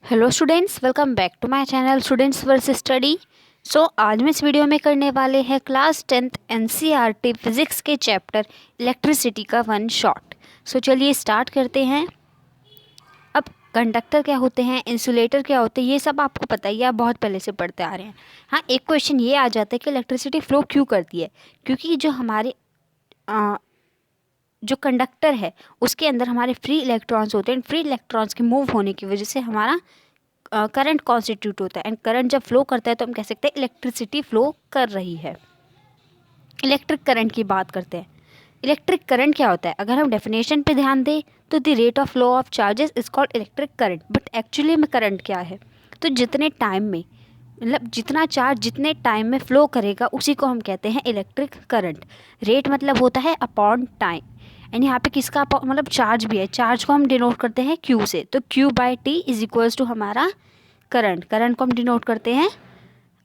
Hello students, welcome back to my channel students verse study. आज मैं इस video में करने वाले हैं क्लास 10th एनसीईआरटी फिजिक्स के चैप्टर इलेक्ट्रिसिटी का वन शॉट। चलिए स्टार्ट करते हैं। अब कंडक्टर क्या होते हैं, इंसुलेटर क्या होते हैं, ये सब आपको पता ही है, आप बहुत पहले से पढ़ते आ रहे हैं। हाँ, एक क्वेश्चन ये आ जाता है कि इलेक्ट्रिसिटी फ्लो क्यों करती है। क्योंकि जो हमारे जो कंडक्टर है उसके अंदर हमारे फ्री इलेक्ट्रॉन्स होते हैं। फ्री इलेक्ट्रॉन्स के मूव होने की वजह से हमारा करंट कॉन्स्टिट्यूट होता है। एंड करंट जब फ्लो करता है तो हम कह सकते हैं इलेक्ट्रिसिटी फ्लो कर रही है। इलेक्ट्रिक करंट की बात करते हैं। इलेक्ट्रिक करंट क्या होता है, अगर हम डेफिनेशन पे ध्यान दें तो the rate of flow of charges is called electric current. But actually में करंट क्या है, तो जितने टाइम में मतलब जितना चार्ज जितने टाइम में फ्लो करेगा उसी को हम कहते हैं इलेक्ट्रिक करंट। रेट मतलब होता है अपॉन टाइम। एंड यहाँ पे किसका मतलब चार्ज भी है, चार्ज को हम डिनोट करते हैं क्यू से, तो Q by T is equals to हमारा करंट। करंट को हम डिनोट करते हैं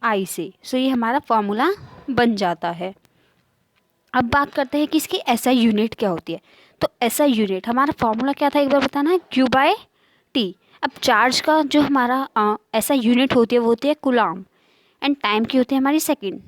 आई से। ये हमारा फॉर्मूला बन जाता है। अब बात करते हैं कि इसकी एसआई यूनिट क्या होती है। तो एसआई यूनिट हमारा फॉर्मूला क्या था, एक बार बताना है, क्यू बाय टी। अब चार्ज का जो हमारा एसआई यूनिट होती है वो होती है कूलाम। एंड टाइम की होती है हमारी सेकेंड।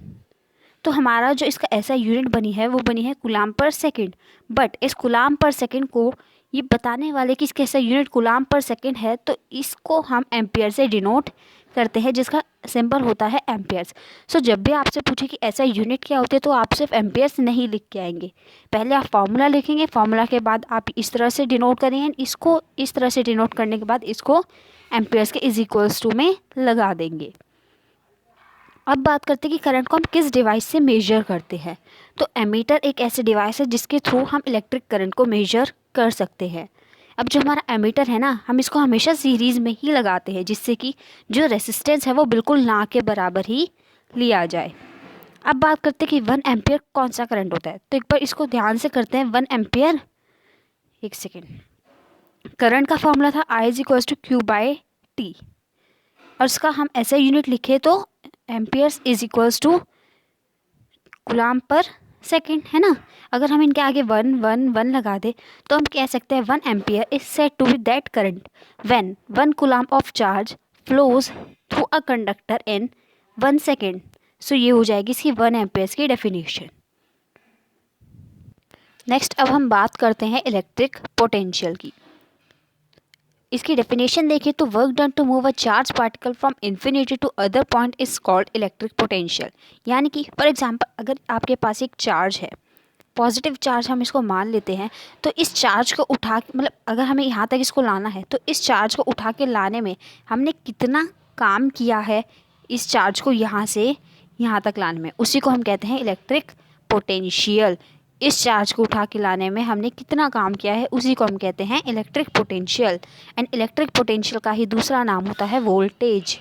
तो हमारा जो इसका ऐसा यूनिट बनी है वो बनी है कूलाम पर सेकेंड। बट इस कूलाम पर सेकेंड को ये बताने वाले कि इसका ऐसा यूनिट कूलाम पर सेकेंड है, तो इसको हम एम्पियर से डिनोट करते हैं, जिसका सिंबल होता है एम्पियर्स। जब भी आपसे पूछे कि ऐसा यूनिट क्या होते हैं तो आप सिर्फ एम्पियर्स नहीं लिख के आएंगे। पहले आप फार्मूला लिखेंगे, फार्मूला के बाद आप इस तरह से डिनोट करेंगे, इसको इस तरह से डिनोट करने के बाद इसको एम्पियर्स के इज इक्वल्स टू में लगा देंगे। अब बात करते हैं कि करंट को हम किस डिवाइस से मेजर करते हैं। तो एमीटर एक ऐसे डिवाइस है जिसके थ्रू हम इलेक्ट्रिक करंट को मेजर कर सकते हैं। अब जो हमारा एमीटर है ना, हम इसको हमेशा सीरीज़ में ही लगाते हैं, जिससे कि जो रेसिस्टेंस है वो बिल्कुल ना के बराबर ही लिया जाए। अब बात करते हैं कि 1 एम्पियर कौन सा करंट होता है। तो एक बार इसको ध्यान से करते हैं। 1 एम्पियर, एक सेकेंड, करंट का फॉर्मूला था I is equals to Q by T, और इसका हम ऐसा यूनिट लिखे तो amperes is equals to coulomb per second, है ना। अगर हम इनके आगे 1 लगा दे तो हम कह सकते हैं 1 ampere is said to be that current when 1 coulomb of charge flows through a conductor in 1 second. ये हो जाएगी इसकी 1 एम्पियर्स की डेफिनेशन। नेक्स्ट अब हम बात करते हैं इलेक्ट्रिक पोटेंशियल की। इसकी डेफिनेशन देखिए तो work done to move a charge particle from infinity to other point is called electric potential. यानी कि फॉर एग्जांपल अगर आपके पास एक चार्ज है, पॉजिटिव चार्ज हम इसको मान लेते हैं, तो इस चार्ज को उठा के मतलब अगर हमें यहाँ तक इसको लाना है तो इस चार्ज को उठा के लाने में हमने कितना काम किया है इस चार्ज को यहाँ से यहाँ तक लाने में, उसी को हम कहते हैं इलेक्ट्रिक पोटेंशियल। इस चार्ज को उठा के लाने में हमने कितना काम किया है उसी को हम कहते हैं electric potential. And electric potential का ही दूसरा नाम होता है वोल्टेज।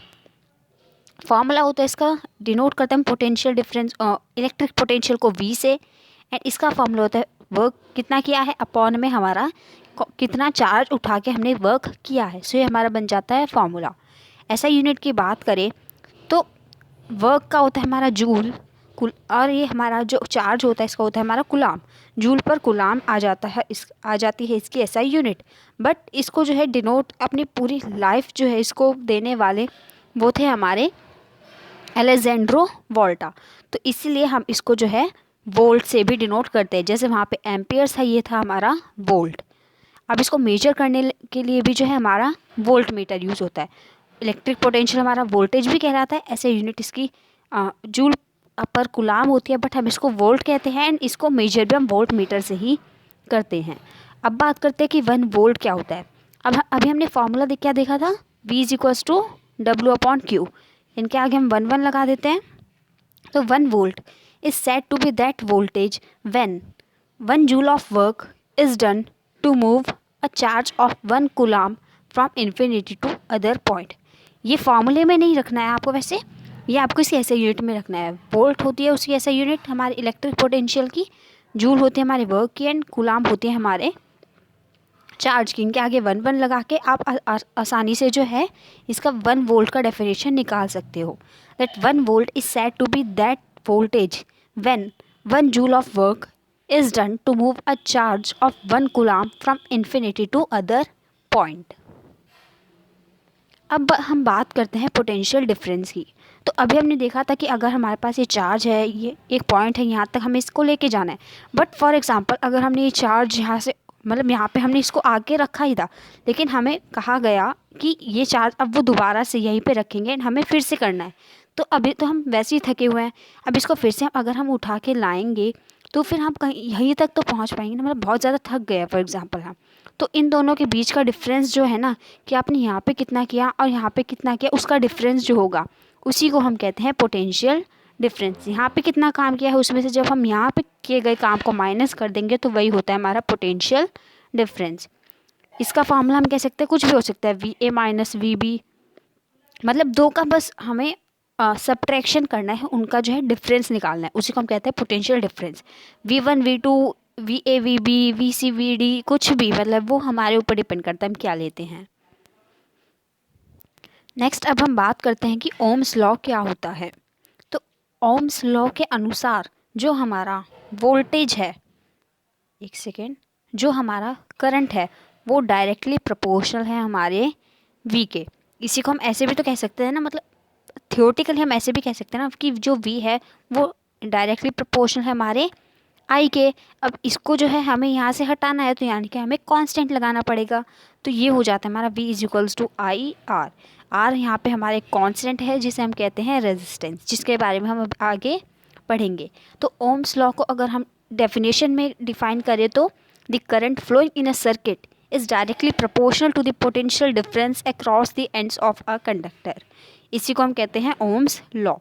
फॉर्मूला होता है इसका, डिनोट करते हैं पोटेंशियल डिफरेंस इलेक्ट्रिक पोटेंशियल को V से। एंड इसका फॉर्मूला होता है वर्क कितना किया है अपॉन में हमारा कितना चार्ज उठा के हमने वर्क किया है। ये हमारा बन जाता है फॉर्मूला। ऐसा यूनिट की बात करें तो वर्क का होता है हमारा जूल, और ये हमारा जो चार्ज होता है इसका होता है हमारा कूलाम। जूल पर कूलाम आ जाता है, आ जाती है इसकी ऐसा यूनिट। बट इसको जो है डिनोट अपनी पूरी लाइफ जो है इसको देने वाले वो थे हमारे अलेजेंड्रो वोल्टा। तो इसीलिए हम इसको जो है वोल्ट से भी डिनोट करते हैं। जैसे वहाँ पे एम्पियर्स था, ये था हमारा वोल्ट। अब इसको मेजर करने के लिए भी जो है हमारा वोल्ट मीटर यूज़ होता है। इलेक्ट्रिक पोटेंशियल हमारा वोल्टेज भी कहलाता है। ऐसे यूनिट इसकी जूल पर कूलाम होती है, बट हम इसको वोल्ट कहते हैं। एंड इसको मेजर भी हम वोल्ट मीटर से ही करते हैं। अब बात करते हैं कि 1 वोल्ट क्या होता है। अब अभी हमने फॉर्मूला क्या देखा था, V is equals to W/Q। इनके आगे हम 1 लगा देते हैं। तो 1 volt is said to be that voltage when 1 joule of work is done to move a charge of 1 coulomb from infinity to other point. ये फॉर्मूले में नहीं रखना है आपको, वैसे ये आपको इसी ऐसे यूनिट में रखना है। वोल्ट होती है उसकी ऐसा यूनिट हमारे इलेक्ट्रिक पोटेंशियल की, जूल होती है हमारे वर्क की, एंड कूलाम होती है हमारे चार्ज की। इनके आगे 1 लगा के आप आसानी से जो है इसका 1 वोल्ट का डेफिनेशन निकाल सकते हो। That 1 volt is said to be that voltage when 1 joule of work is done to move a charge of 1 coulomb from infinity to other point. अब हम बात करते हैं पोटेंशियल डिफरेंस की। तो अभी हमने देखा था कि अगर हमारे पास ये चार्ज है, ये एक पॉइंट है, यहाँ तक हमें इसको लेके जाना है। बट फॉर एग्जांपल अगर हमने ये चार्ज यहाँ से, मतलब यहाँ पे हमने इसको आगे रखा ही था, लेकिन हमें कहा गया कि ये चार्ज अब वो दोबारा से यहीं पे रखेंगे एंड हमें फिर से करना है। तो अभी तो हम वैसे ही थके हुए हैं, अब इसको फिर से अगर हम उठा के लाएंगे तो फिर हम कहीं यहीं तक तो पहुँच पाएंगे ना, मतलब बहुत ज़्यादा थक गए फॉर एग्ज़ाम्पल हम। तो इन दोनों के बीच का डिफरेंस जो है ना, कि आपने यहाँ पे कितना किया और यहाँ पे कितना किया, उसका डिफरेंस जो होगा उसी को हम कहते हैं पोटेंशियल डिफरेंस। यहाँ पे कितना काम किया है उसमें से जब हम यहाँ पे किए गए काम को माइनस कर देंगे तो वही होता है हमारा पोटेंशियल डिफरेंस। इसका फॉर्मूला हम कह सकते हैं कुछ भी हो सकता है, V A minus V B, मतलब दो का बस हमें सब्ट्रैक्शन करना है, उनका जो है डिफरेंस निकालना है, उसी को हम कहते हैं potential difference. V one V two V A V B V C V D कुछ भी, मतलब वो हमारे ऊपर डिपेंड करता है हम क्या लेते हैं। नेक्स्ट अब हम बात करते हैं कि ओम्स लॉ क्या होता है। तो ओम्स लॉ के अनुसार जो हमारा वोल्टेज है, एक सेकेंड, जो हमारा करंट है वो डायरेक्टली प्रोपोर्शनल है हमारे वी के। इसी को हम ऐसे भी तो कह सकते हैं ना, मतलब थियोरेटिकली हम ऐसे भी कह सकते हैं ना कि जो वी है वो डायरेक्टली प्रोपोर्शनल है हमारे आई के। अब इसको जो है हमें यहाँ से हटाना है तो यानी कि हमें कांस्टेंट लगाना पड़ेगा। तो ये हो जाता है हमारा V is equals to I R. R यहाँ पे हमारे कांस्टेंट है जिसे हम कहते हैं रेजिस्टेंस, जिसके बारे में हम अब आगे पढ़ेंगे। तो ओम्स लॉ को अगर हम डेफिनेशन में डिफाइन करें तो the current flowing in a circuit is directly proportional to the potential difference across the ends of a conductor. इसी को हम कहते हैं ओम्स लॉ।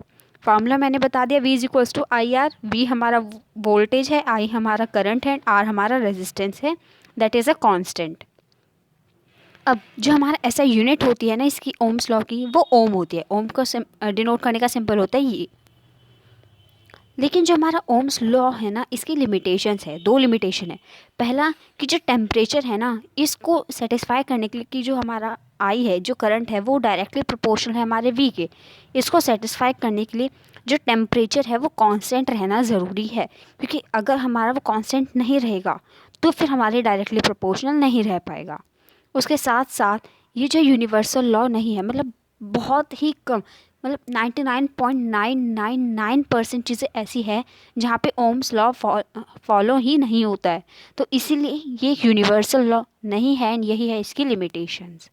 फार्मूला मैंने बता दिया, V is equals to I R. V हमारा वोल्टेज है, आई हमारा करंट है, आर हमारा रेजिस्टेंस है, दैट इज़ अ कांस्टेंट। अब जो हमारा ऐसा यूनिट होती है ना इसकी ओम्स लॉ की, वो ओम होती है। ओम को डिनोट करने का सिंबल होता है ये। लेकिन जो हमारा ओम्स लॉ है ना, इसकी लिमिटेशंस है, दो लिमिटेशन है। पहला कि जो टेम्परेचर है ना, इसको सेटिस्फाई करने के लिए कि जो हमारा आई है, जो करंट है, वो डायरेक्टली प्रोपोर्शनल है हमारे वी के। इसको सेटिस्फाई करने के लिए जो टेम्परेचर है वो कांस्टेंट रहना ज़रूरी है, क्योंकि अगर हमारा वो कांस्टेंट नहीं रहेगा तो फिर हमारे डायरेक्टली प्रोपोर्शनल नहीं रह पाएगा। उसके साथ साथ ये जो यूनिवर्सल लॉ नहीं है, मतलब बहुत ही कम, मतलब 99.999% चीज़ें ऐसी है जहाँ पे ओम्स लॉ फॉलो ही नहीं होता है। तो इसीलिए ये यूनिवर्सल लॉ नहीं है, यही है इसकी लिमिटेशंस।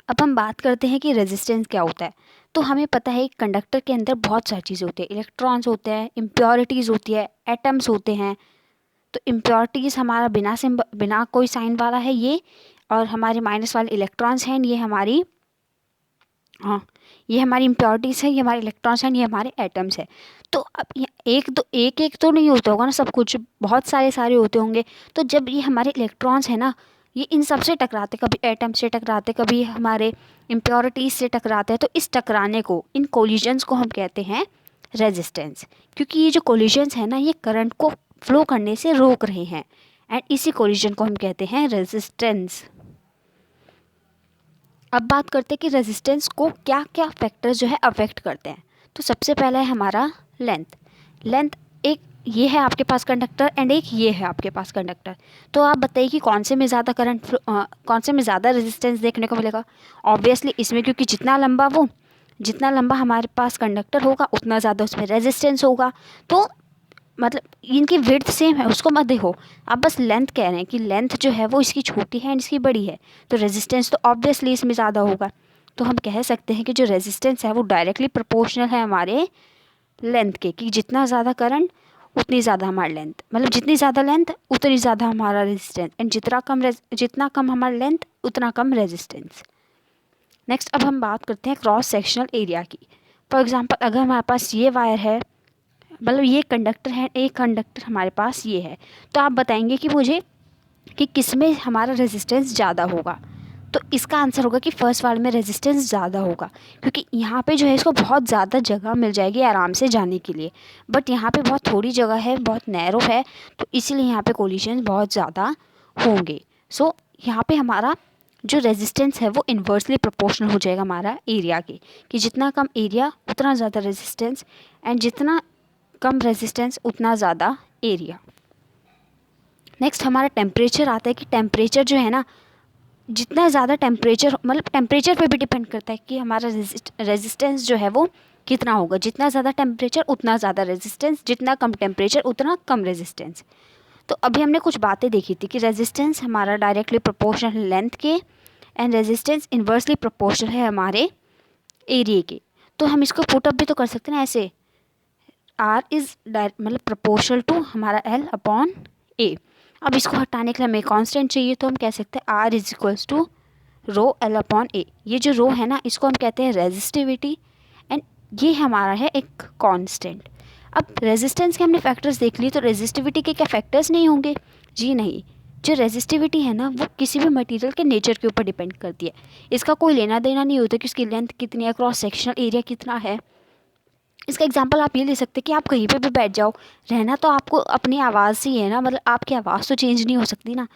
अब हम बात करते हैं कि रेजिस्टेंस क्या होता है। तो हमें पता है कंडक्टर के अंदर बहुत सारी चीज़ें होती है, इलेक्ट्रॉन्स होते हैं, इम्प्योरिटीज़ होती है, एटम्स होते हैं। तो इम्प्योरिटीज़ हमारा बिना कोई साइन वाला है ये, और हमारे माइनस वाले इलेक्ट्रॉन्स हैं, ये हमारी ये हमारी इम्प्योरिटीज़ है, ये हमारे इलेक्ट्रॉन्स हैं, ये हमारे एटम्स है। तो अब एक तो नहीं होता होगा ना, सब कुछ बहुत सारे होते होंगे। तो जब ये हमारे इलेक्ट्रॉन्स है ना, ये इन सब से टकराते, कभी एटम से टकराते, कभी हमारे इम्प्योरिटीज़ से टकराते हैं। तो इस टकराने को, इन कोलिजन्स को हम कहते हैं रेजिस्टेंस, क्योंकि ये जो कोलिजन्स है ना, ये करंट को फ्लो करने से रोक रहे हैं, एंड इसी कोलिजन को हम कहते हैं रेजिस्टेंस। अब बात करते हैं कि रेजिस्टेंस को क्या क्या फैक्टर्स जो है अफेक्ट करते हैं। तो सबसे पहला है हमारा लेंथ। एक ये है आपके पास कंडक्टर एंड एक ये है आपके पास कंडक्टर। तो आप बताइए कि कौन से में ज़्यादा कौन से में ज़्यादा रेजिस्टेंस देखने को मिलेगा। ऑब्वियसली इसमें, क्योंकि जितना लंबा हमारे पास कंडक्टर होगा उतना ज़्यादा उसमें रेजिस्टेंस होगा। तो मतलब इनकी विड्थ सेम है, उसको मत देखो, आप बस लेंथ कह रहे हैं कि लेंथ जो है वो इसकी छोटी है एंड इसकी बड़ी है, तो रेजिस्टेंस तो ऑब्वियसली इसमें ज़्यादा होगा। तो हम कह सकते हैं कि जो रेजिस्टेंस है वो डायरेक्टली प्रोपोर्शनल है हमारे लेंथ के, कि जितना ज़्यादा करंट उतनी ज़्यादा हमारी लेंथ, मतलब जितनी ज़्यादा लेंथ उतनी ज़्यादा हमारा रेजिस्टेंस, एंड जितना कम हमारा लेंथ उतना कम रेजिस्टेंस। नेक्स्ट अब हम बात करते हैं क्रॉस सेक्शनल एरिया की। फॉर एग्जांपल अगर हमारे पास ये वायर है, मतलब ये कंडक्टर है, एक कंडक्टर हमारे पास ये है, तो आप बताएंगे कि मुझे कि किस में हमारा रेजिस्टेंस ज़्यादा होगा। तो इसका आंसर होगा कि फर्स्ट वाले में रेजिस्टेंस ज़्यादा होगा, क्योंकि यहाँ पे जो है इसको बहुत ज़्यादा जगह मिल जाएगी आराम से जाने के लिए, बट यहाँ पे बहुत थोड़ी जगह है, बहुत नैरो है, तो इसीलिए यहाँ पे कोलिजन बहुत ज़्यादा होंगे। सो यहाँ पे हमारा जो रेजिस्टेंस है वो इन्वर्सली प्रोपोर्शनल हो जाएगा हमारा एरिया के, कि जितना कम एरिया उतना ज़्यादा रेजिस्टेंस, एंड जितना कम रेजिस्टेंस उतना ज़्यादा एरिया। नेक्स्ट हमारा टेम्परेचर आता है कि टेम्परेचर जो है ना, जितना ज़्यादा टेम्परेचर, मतलब टेम्परेचर पे भी डिपेंड करता है कि हमारा रेजिस्टेंस जो है वो कितना होगा। जितना ज़्यादा टेम्परेचर उतना ज़्यादा रेजिस्टेंस, जितना कम टेम्परेचर उतना कम रेजिस्टेंस। तो अभी हमने कुछ बातें देखी थी कि रेजिस्टेंस हमारा डायरेक्टली प्रोपोर्शनल लेंथ के एंड रेजिस्टेंस इन्वर्सली प्रोपोर्शनल है हमारे एरिया के। तो हम इसको पुट अप भी तो कर सकते हैं ऐसे, आर इज़ मतलब प्रोपोर्शनल टू हमारा एल अपॉन ए। अब इसको हटाने के लिए हमें कांस्टेंट चाहिए, तो हम कह सकते हैं R is equals to rho L upon A. ये जो रो है ना, इसको हम कहते हैं रेजिस्टिविटी, एंड ये हमारा है एक कांस्टेंट। अब रेजिस्टेंस के हमने फैक्टर्स देख लिए, तो रेजिस्टिविटी के क्या फैक्टर्स नहीं होंगे? जी नहीं। जो रेजिस्टिविटी है ना, वो किसी भी मटेरियल के नेचर के ऊपर डिपेंड करती है। इसका कोई लेना देना नहीं होता कि उसकी लेंथ कितनी है, क्रॉस सेक्शनल एरिया कितना है। इसका एग्जांपल आप ये ले सकते हैं कि आप कहीं पे भी बैठ जाओ, रहना तो आपको अपनी आवाज़ से ही है ना, मतलब आपकी आवाज़ तो चेंज नहीं हो सकती ना।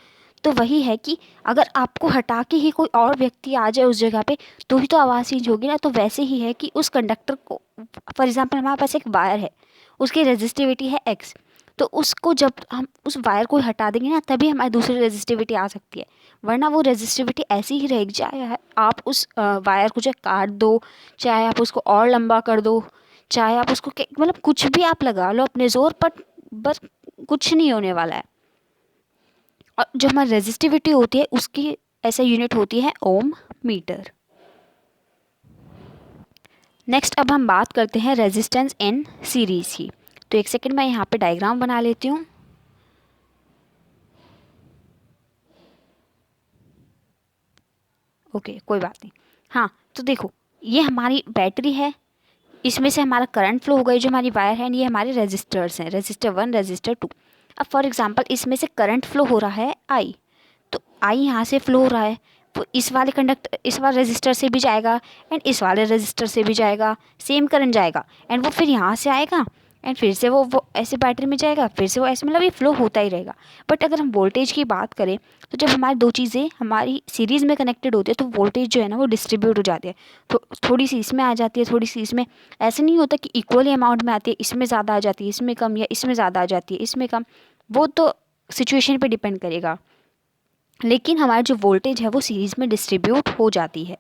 तो वही है कि अगर आपको हटा के ही कोई और व्यक्ति आ जाए उस जगह पे, तो ही तो आवाज़ चेंज होगी ना। तो वैसे ही है कि उस कंडक्टर को, फॉर एग्जांपल हमारे पास एक वायर है, उसकी रेजिस्टिविटी है एक्स, तो उसको जब हम उस वायर को हटा देंगे ना, तभी हमारी दूसरी रेजिस्टिविटी आ सकती है, वरना वो रेजिस्टिविटी ऐसी ही रहेगी। चाहे आप उस वायर को चाहे काट दो, चाहे आप उसको और लंबा कर दो, चाहे आप उसको मतलब कुछ भी आप लगा लो अपने जोर पर, बस कुछ नहीं होने वाला है। और जो हमारी रेजिस्टिविटी होती है उसकी ऐसा यूनिट होती है ओम मीटर। नेक्स्ट अब हम बात करते हैं रेजिस्टेंस इन सीरीज की। तो एक सेकंड मैं यहाँ पे डायग्राम बना लेती हूँ। ओके, कोई बात नहीं। हाँ, तो देखो ये हमारी बैटरी है, इसमें से हमारा करंट फ्लो होगा, जो हमारी वायर है, ये हमारे रेजिस्टर्स हैं, रेजिस्टर 1 रेजिस्टर 2। अब फॉर एग्जांपल इसमें से करंट फ्लो हो रहा है आई, तो आई यहाँ से फ्लो हो रहा है, तो इस वाले इस वाले रेजिस्टर से भी जाएगा एंड इस वाले रेजिस्टर से भी जाएगा, सेम करंट जाएगा, एंड वो फिर यहाँ से आएगा एंड फिर से वो ऐसे बैटरी में जाएगा, फिर से वो ऐसे, मतलब ये फ्लो होता ही रहेगा। बट अगर हम वोल्टेज की बात करें, तो जब हमारी दो चीज़ें हमारी सीरीज़ में कनेक्टेड होती है, तो वोल्टेज जो है ना वो डिस्ट्रीब्यूट हो जाती है। तो थोड़ी सी इसमें आ जाती है, थोड़ी सी इसमें, ऐसे नहीं होता कि इक्वली अमाउंट में आती है, इसमें ज़्यादा आ जाती है, इसमें कम, या इसमें ज़्यादा आ जाती है, इसमें कम। वो तो सिचुएशन पे डिपेंड करेगा, लेकिन हमारी जो वोल्टेज है वो सीरीज़ में डिस्ट्रीब्यूट हो जाती है।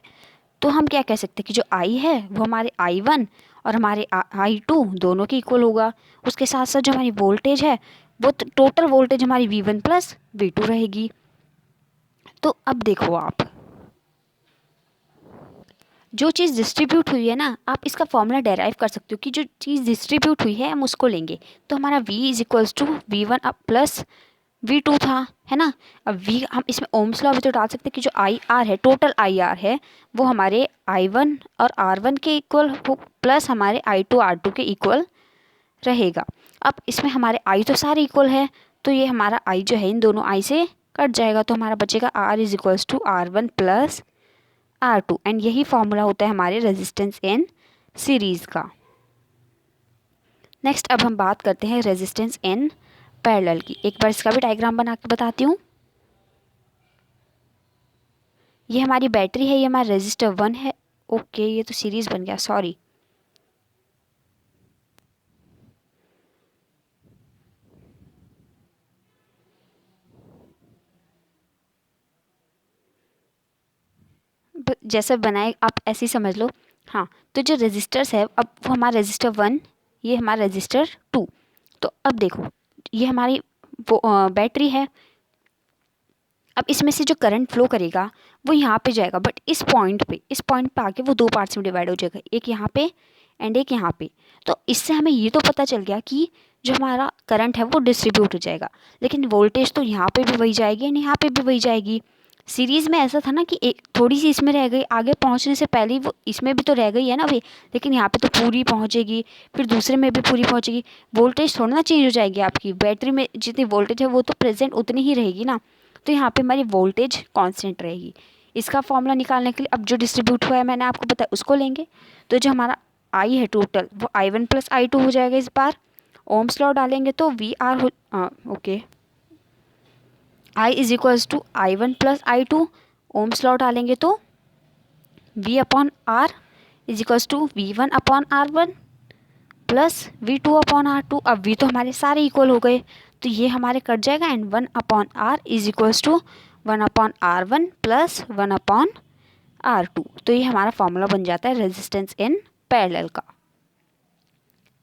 तो हम क्या कह सकते हैं कि जो आई है वो हमारे I1 और हमारे I2 दोनों के इक्वल होगा। उसके साथ साथ जो हमारी वोल्टेज है वो टोटल वोल्टेज हमारी V1 प्लस V2 रहेगी। तो अब देखो आप, जो चीज़ डिस्ट्रीब्यूट हुई है ना, आप इसका फॉर्मूला डेराइव कर सकते हो कि जो चीज़ डिस्ट्रीब्यूट हुई है हम उसको लेंगे। तो हमारा V is equals to V1 अब प्लस V2 था, है ना। अब V हम इसमें ओम्स लॉ भी तो डाल सकते हैं कि जो IR है, टोटल IR है, वो हमारे I1 और R1 के इक्वल हो, प्लस हमारे I2 R2 के इक्वल रहेगा। अब इसमें हमारे I तो सारे इक्वल है, तो ये हमारा I जो है इन दोनों I से कट जाएगा, तो हमारा बचेगा R is equals to R1 plus R2, and यही फॉर्मूला होता है हमारे रेजिस्टेंस इन सीरीज़ का। नेक्स्ट अब हम बात करते हैं रेजिस्टेंस इन पैरेलल की। एक बार इसका भी डायग्राम बना के बताती हूँ। ये हमारी बैटरी है, ये हमारा रेजिस्टर 1 है। ओके, ये तो सीरीज़ बन गया, सॉरी। जैसे बनाए आप ऐसे ही समझ लो। हाँ, तो जो रेजिस्टर्स है, अब वो हमारा रेजिस्टर 1, ये हमारा रेजिस्टर 2। तो अब देखो ये हमारी वो बैटरी है। अब इसमें से जो करंट फ्लो करेगा वो यहाँ पे जाएगा, बट इस पॉइंट पे आके वो दो पार्ट्स में डिवाइड हो जाएगा, एक यहाँ पे एंड एक यहाँ पे। तो इससे हमें ये तो पता चल गया कि जो हमारा करंट है वो डिस्ट्रीब्यूट हो जाएगा, लेकिन वोल्टेज तो यहाँ पे भी वही जाएगी एंड यहाँ पे भी वही जाएगी। सीरीज़ में ऐसा था ना कि एक थोड़ी सी इसमें रह गई, आगे पहुँचने से पहले वो इसमें भी तो रह गई है ना अभी, लेकिन यहाँ पे तो पूरी पहुँचेगी, फिर दूसरे में भी पूरी पहुँचेगी। वोल्टेज थोड़ा ना चेंज हो जाएगी, आपकी बैटरी में जितनी वोल्टेज है वो तो प्रेजेंट उतनी ही रहेगी ना। तो यहाँ पे हमारी वोल्टेज कांस्टेंट रहेगी। इसका फॉर्मूला निकालने के लिए अब जो डिस्ट्रीब्यूट हुआ है मैंने आपको बताया उसको लेंगे। तो जो हमारा आई है टोटल वो I1 प्लस I2 हो जाएगा। इस बार ओम्स लॉ डालेंगे तो VR okay, I is equals to I1 plus I2। Ohm's law डालेंगे तो V upon R is equals to V1 upon R1 plus V2 upon R2। अब V तो हमारे सारे इक्वल हो गए, तो ये हमारे कट जाएगा and 1 upon R is equals to 1/R1 plus 1/R2। तो ये हमारा फॉर्मूला बन जाता है रेजिस्टेंस इन पैरेलल का।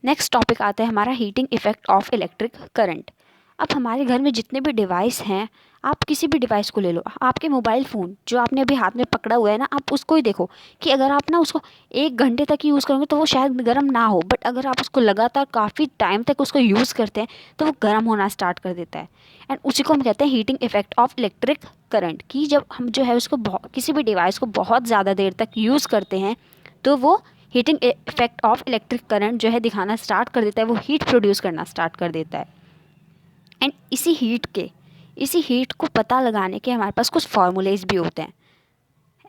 नेक्स्ट टॉपिक आता है हमारा heating effect of electric current. अब हमारे घर में जितने भी डिवाइस हैं, आप किसी भी डिवाइस को ले लो, आपके मोबाइल फ़ोन जो आपने अभी हाथ में पकड़ा हुआ है ना, आप उसको ही देखो कि अगर आप ना उसको 1 घंटे तक यूज़ करोगे तो वो शायद गर्म ना हो, बट अगर आप उसको लगातार काफ़ी टाइम तक उसको यूज़ करते हैं तो वो गर्म होना स्टार्ट कर देता है। एंड उसी को हम कहते हैं heating effect of electric current, कि जब हम जो है उसको किसी भी डिवाइस को बहुत ज़्यादा देर तक यूज़ करते हैं तो वो heating effect of electric current जो है दिखाना स्टार्ट कर देता है, वो हीट प्रोड्यूस करना स्टार्ट कर देता है। एंड इसी हीट को पता लगाने के हमारे पास कुछ फार्मूलेज भी होते हैं।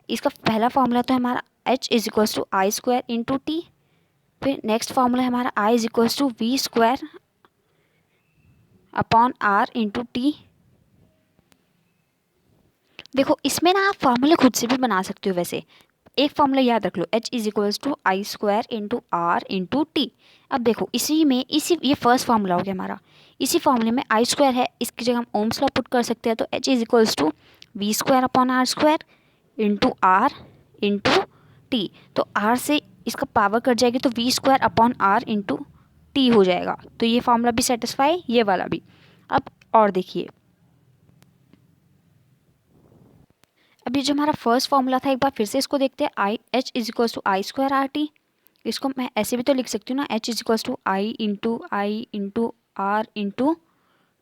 इसका पहला फार्मूला तो है हमारा H=I² × T। फिर नेक्स्ट फार्मूला है हमारा I=V² अपॉन R × T। देखो इसमें ना आप फार्मूले खुद से भी बना सकते हो। वैसे एक फार्मूला याद रख लो, H=I² × R × T। अब देखो इसी ये फर्स्ट फार्मूला हो गया हमारा। इसी फार्मूले में I² है, इसकी जगह हम ओम्स लॉ पुट कर सकते हैं, तो H=V² upon R² × R × T। तो R से इसका पावर कट जाएगी तो V² अपॉन R × T हो जाएगा। तो ये फार्मूला भी सेटिस्फाई, ये वाला भी। अब और देखिए, अब ये जो हमारा फर्स्ट फार्मूला था, एक बार फिर से इसको देखते हैं। H=I² RT। इसको मैं ऐसे भी तो लिख सकती हूँ ना, H=I × R ×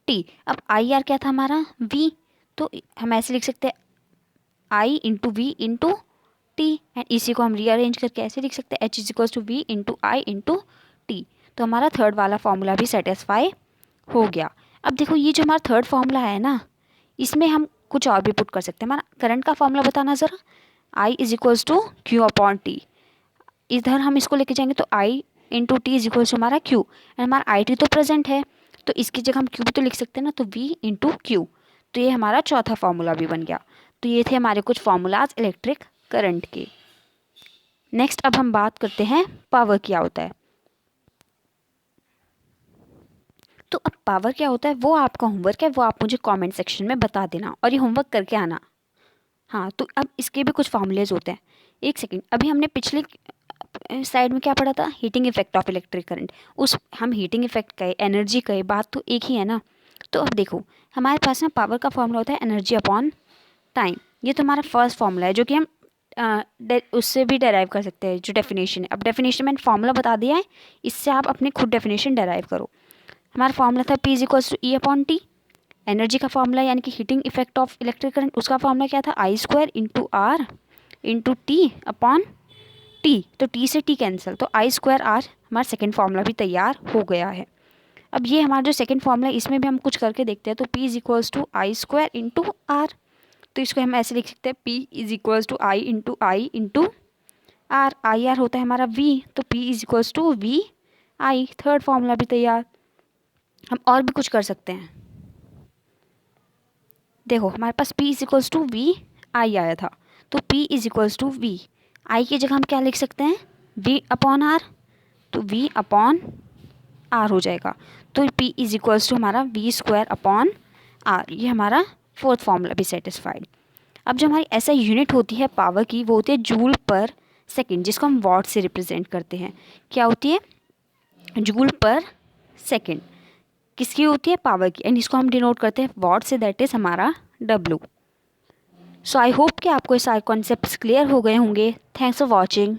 T। अब IR क्या था हमारा, V, तो हम ऐसे लिख सकते हैं I × V × T। एंड इसी को हम रीअरेंज करके ऐसे लिख सकते हैं H=V × I × T। तो हमारा थर्ड वाला फार्मूला भी सेटिस्फाई हो गया। अब देखो ये जो हमारा थर्ड फार्मूला है ना, इसमें हम कुछ और भी पुट कर सकते हैं। हमारा करंट का फार्मूला बताना ज़रा, I=Q/T। इधर हम इसको लेके जाएंगे तो I × T हमारा Q, एंड हमारा IT तो प्रेजेंट है तो इसकी जगह हम Q भी तो लिख सकते हैं ना, तो V × Q। तो ये हमारा चौथा फार्मूला भी बन गया। तो ये थे हमारे कुछ फार्मूलाज इलेक्ट्रिक करंट के। नेक्स्ट अब हम बात करते हैं पावर क्या होता है। तो अब पावर क्या होता है वो आपका होमवर्क है, वो आप मुझे कमेंट सेक्शन में बता देना और ये होमवर्क करके आना। हाँ, तो अब इसके भी कुछ फार्मूलेज होते हैं। एक सेकंड, अभी हमने पिछले साइड में क्या पढ़ा था, heating effect of electric current. हम हीटिंग इफेक्ट कहे, एनर्जी कहे, बात तो एक ही है ना। तो अब देखो हमारे पास ना पावर का फार्मूला होता है एनर्जी अपॉन टाइम। ये तो हमारा फर्स्ट फार्मूला है जो कि हम उससे भी डेराइव कर सकते हैं, जो डेफिनेशन है। अब डेफिनेशन में फार्मूला बता दिया है, इससे आप अपने खुद डेफिनेशन डेराइव करो। हमारा फार्मूला था P=E/T। एनर्जी का फार्मूला यानी कि heating effect of electric current, उसका फार्मूला क्या था, I² × R × T upon T। तो T से T कैंसिल, तो I² R हमारा सेकेंड फार्मूला भी तैयार हो गया है। अब ये हमारा जो सेकेंड फार्मूला है इसमें भी हम कुछ करके देखते हैं। तो P I² × R, तो इसको हम ऐसे लिख सकते हैं P I × R। IR होता है हमारा V, तो P V I। Third formula भी तैयार। हम और भी कुछ कर सकते हैं। देखो हमारे पास P V I आया था, तो P V I की जगह हम क्या लिख सकते हैं, V अपॉन R, तो V अपॉन R हो जाएगा। तो P हमारा V² अपॉन R। ये हमारा फोर्थ फार्मूला भी सेटिस्फाइड। अब जो हमारी ऐसा यूनिट होती है पावर की, वो होती है जूल पर सेकेंड, जिसको हम वॉट से रिप्रेजेंट करते हैं। क्या होती है, जूल पर सेकेंड। किसकी होती है, पावर की, एंड इसको हम डिनोट करते हैं वॉट से, दैट इज़ हमारा W। सो आई होप कि आपको ये सारे कॉन्सेप्ट्स क्लियर हो गए होंगे। Thanks for watching.